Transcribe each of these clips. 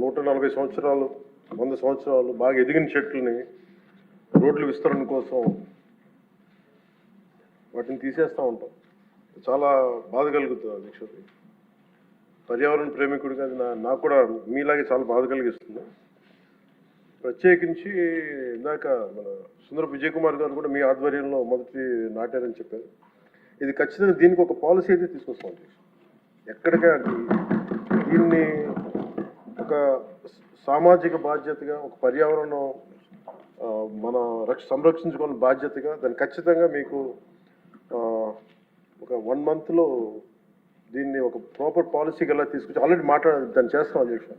140 సంవత్సరాలు 100 సంవత్సరాలు బాగా ఎదిగిన చెట్లని రోడ్లు విస్తరణ కోసం వాటిని తీసేస్తూ ఉంటాం. చాలా బాధ కలుగుతుంది అధ్యక్షుడు. పర్యావరణ ప్రేమికుడిగా అది నాకు కూడా మీలాగే చాలా బాధ కలిగిస్తుంది. ప్రత్యేకించి ఇందాక మన సుందర విజయ్ కుమార్ గారు కూడా మీ ఆధ్వర్యంలో మొదటి నాటారని చెప్పారు. ఇది ఖచ్చితంగా దీనికి ఒక పాలసీ అయితే తీసుకొస్తాం. ఎక్కడికే దీన్ని ఒక సామాజిక బాధ్యతగా, ఒక పర్యావరణం మన సంరక్షించుకునే బాధ్యతగా దాన్ని ఖచ్చితంగా మీకు ఒక 1 monthలో దీన్ని ఒక ప్రాపర్ పాలసీకి ఎలా తీసుకొచ్చి ఆల్రెడీ దాన్ని చేస్తాం అధ్యక్ష.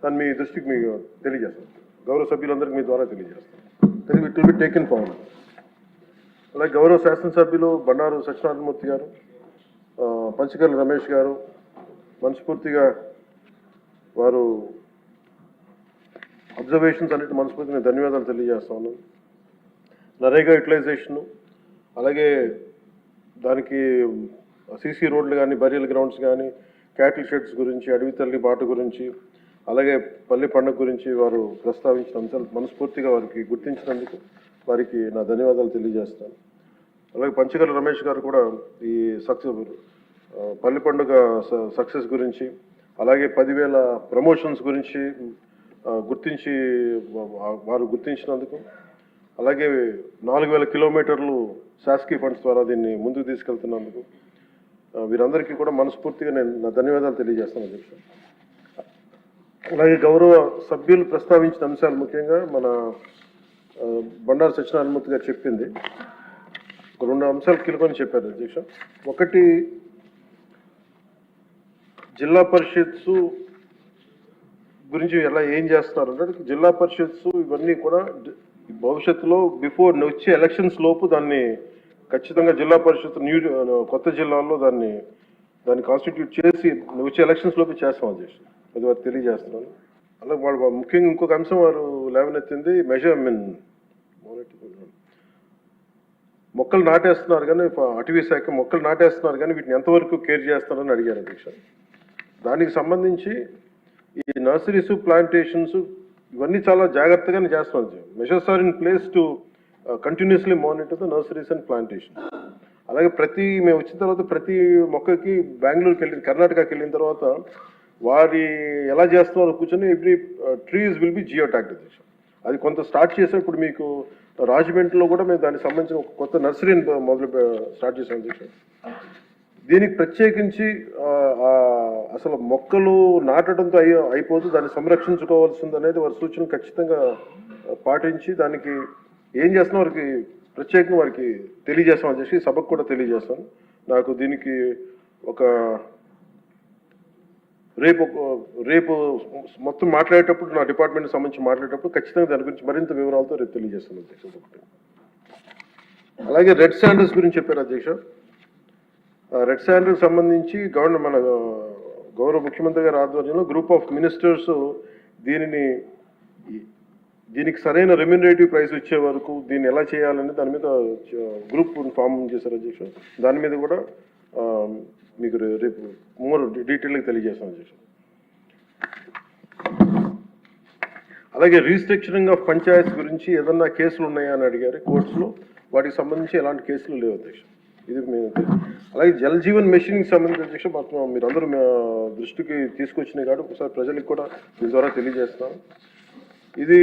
దాన్ని మీ దృష్టికి మీకు తెలియజేస్తాం, గౌరవ సభ్యులందరికీ మీ ద్వారా తెలియజేస్తాం. It will be taken forward. అలాగే గౌరవ శాసనసభ్యులు బండారు సత్యనారాయణమూర్తి గారు, పంచకర్ల రమేష్ గారు మనస్ఫూర్తిగా వారు అబ్జర్వేషన్స్ అన్నిటి మనస్ఫూర్తిగా ధన్యవాదాలు తెలియజేస్తా ఉన్నాను. నరేగా యూటిలైజేషను, అలాగే దానికి సీసీ రోడ్లు కానీ, బరియల్ గ్రౌండ్స్ కానీ, క్యాటిల్ షెడ్స్ గురించి, అడవి తల్లి బాట గురించి, అలాగే పల్లి పండుగ గురించి వారు ప్రస్తావించిన అంశాలు మనస్ఫూర్తిగా వారికి గుర్తించినందుకు వారికి నా ధన్యవాదాలు తెలియజేస్తాను. అలాగే పంచకర్ల రమేష్ గారు కూడా ఈ పల్లి పండుగ సక్సెస్ గురించి, అలాగే 10,000 ప్రమోషన్స్ గురించి వారు గుర్తించినందుకు, అలాగే 4,000 కిలోమీటర్లు శాసకీయ ఫండ్స్ ద్వారా దీన్ని ముందుకు తీసుకెళ్తున్నందుకు వీరందరికీ కూడా మనస్ఫూర్తిగా నేను నా ధన్యవాదాలు తెలియజేస్తాను అధ్యక్ష. అలాగే గౌరవ సభ్యులు ప్రస్తావించిన అంశాలు ముఖ్యంగా మన బండారు సత్యనారాయణమూర్తి గారు చెప్పింది ఒక 2 అంశాలు కీలకమని చెప్పారు అధ్యక్ష. ఒకటి, జిల్లా పరిషత్స్ గురించి ఎలా ఏం చేస్తున్నారు అంటే, జిల్లా పరిషత్స్ ఇవన్నీ కూడా భవిష్యత్తులో బిఫోర్ వచ్చే ఎలక్షన్స్ లోపు దాన్ని ఖచ్చితంగా జిల్లా పరిషత్ కొత్త జిల్లాల్లో దాన్ని కాన్స్టిట్యూట్ చేసి వచ్చే ఎలక్షన్స్ లోపు చేస్తాం అధ్యక్ష. అది వారు తెలియజేస్తున్నాను. అలాగే వాళ్ళు ముఖ్యంగా ఇంకొక అంశం వారు లేవనెత్తింది మొక్కలు నాటేస్తున్నారు కానీ, అటవీ శాఖ మొక్కలు నాటేస్తున్నారు కానీ వీటిని ఎంతవరకు కేర్ చేస్తున్నారని అడిగారు అధ్యక్ష. దానికి సంబంధించి ఈ నర్సరీస్, ప్లాంటేషన్స్ ఇవన్నీ చాలా జాగ్రత్తగానే చేస్తున్నారు. Measures are in place to continuously monitor the nurseries and plantation. అలాగే మేము వచ్చిన తర్వాత ప్రతి మొక్కకి బెంగళూరుకి కర్ణాటకకి వెళ్ళిన తర్వాత వారి ఎలా చేస్తున్నారో కూర్చొని every trees will be geo tagged అధ్యక్ష. అది కొంత స్టార్ట్ చేసాం. ఇప్పుడు మీకు రాజమండ్రిలో కూడా మేము దానికి సంబంధించిన ఒక కొత్త నర్సరీని స్టార్ట్ చేసాం అధ్యక్ష. దీనికి ప్రత్యేకించి అసలు మొక్కలు నాటడంతో అయిపోతూ దాన్ని సంరక్షించుకోవాల్సింది అనేది వారి సూచనలు ఖచ్చితంగా పాటించి దానికి ఏం చేస్తున్నా వారికి ప్రత్యేకంగా వారికి తెలియజేస్తామని చెప్పి సభకు కూడా తెలియజేస్తాను. నాకు దీనికి ఒక రేపు మొత్తం మాట్లాడేటప్పుడు నా డిపార్ట్మెంట్కి సంబంధించి మాట్లాడేటప్పుడు ఖచ్చితంగా దాని గురించి మరింత వివరాలతో రేపు తెలియజేస్తాను అధ్యక్ష. అలాగే రెడ్ శాండర్స్ గురించి చెప్పారు అధ్యక్ష. రెడ్ శాండర్కి సంబంధించి మన గౌరవ ముఖ్యమంత్రి గారి ఆధ్వర్యంలో గ్రూప్ ఆఫ్ మినిస్టర్స్ దీనికి సరైన రెమ్యూనరేటివ్ ప్రైస్ వచ్చే వరకు దీన్ని ఎలా చేయాలని దాని మీద గ్రూప్ ఫామ్ చేశారు అధ్యక్ష. దాని మీద కూడా మీకు రేపు మోర్ డీటెయిల్గా తెలియజేస్తాను అధ్యక్ష. అలాగే రీస్ట్రక్చరింగ్ ఆఫ్ పంచాయత్ గురించి ఏదన్నా కేసులు ఉన్నాయా అని అడిగారు కోర్ట్స్లో. వాటికి సంబంధించి ఎలాంటి కేసులు లేవు అధ్యక్ష. ఇది మేము అలాగే జల్ జీవన్ మిషన్కి సంబంధించి అధ్యక్ష మీరందరూ దృష్టికి తీసుకొచ్చినాయి కాబట్టి ఒకసారి ప్రజలకు కూడా దీని ద్వారా తెలియజేస్తున్నాను. ఇది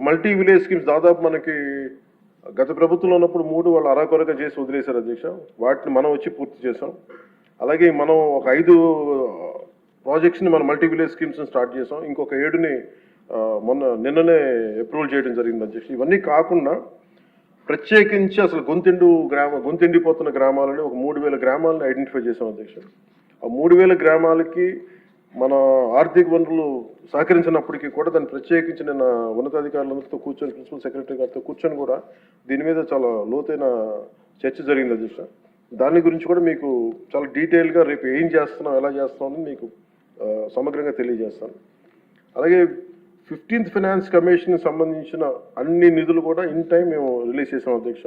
మల్టీ విలేజ్ స్కీమ్స్ దాదాపు మనకి గత ప్రభుత్వంలో ఉన్నప్పుడు 3 వాళ్ళు అరాకొరగా చేసి వదిలేశారు అధ్యక్ష. వాటిని మనం వచ్చి పూర్తి చేసాం. అలాగే మనం ఒక 5 ప్రాజెక్ట్స్ని మనం మల్టీ విలేజ్ స్కీమ్స్ని స్టార్ట్ చేసాం. ఇంకొక 7ని నిన్ననే అప్రూవల్ చేయడం జరిగింది అధ్యక్ష. ఇవన్నీ కాకుండా ప్రత్యేకించి అసలు గొంతెండిపోతున్న గ్రామాలని ఒక 3,000 గ్రామాలను ఐడెంటిఫై చేసాం అధ్యక్ష. ఆ 3,000 గ్రామాలకి మన ఆర్థిక వనరులు సహకరించినప్పటికీ కూడా దాన్ని ప్రత్యేకించి నిన్న ఉన్నతాధికారులందరితో కూర్చొని, ప్రిన్సిపల్ సెక్రటరీ గారితో కూర్చొని కూడా దీని మీద చాలా లోతైన చర్చ జరిగింది అధ్యక్ష. దాని గురించి కూడా మీకు చాలా డీటెయిల్గా రేపు ఏం చేస్తున్నాం, ఎలా చేస్తున్నాం అని మీకు సమగ్రంగా తెలియజేస్తాను. అలాగే 15th ఫైనాన్స్ కమిషన్ సంబంధించిన అన్ని నిధులు కూడా ఇన్ టైం మేము రిలీజ్ చేసాం అధ్యక్ష.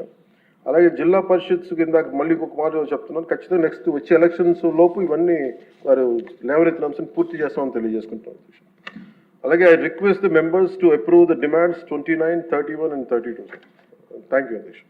అలాగే జిల్లా పరిషత్స్ కింద మళ్ళీ ఇంకొక మాట చెప్తున్నాను, ఖచ్చితంగా నెక్స్ట్ వచ్చే ఎలక్షన్స్ లోపు ఇవన్నీ వారు లేవనెత్తిన అంశాన్ని పూర్తి చేస్తామని తెలియజేసుకుంటాం అధ్యక్ష. అలాగే I request the members to approve the demands 29, 31 and 32. Thank you అధ్యక్ష.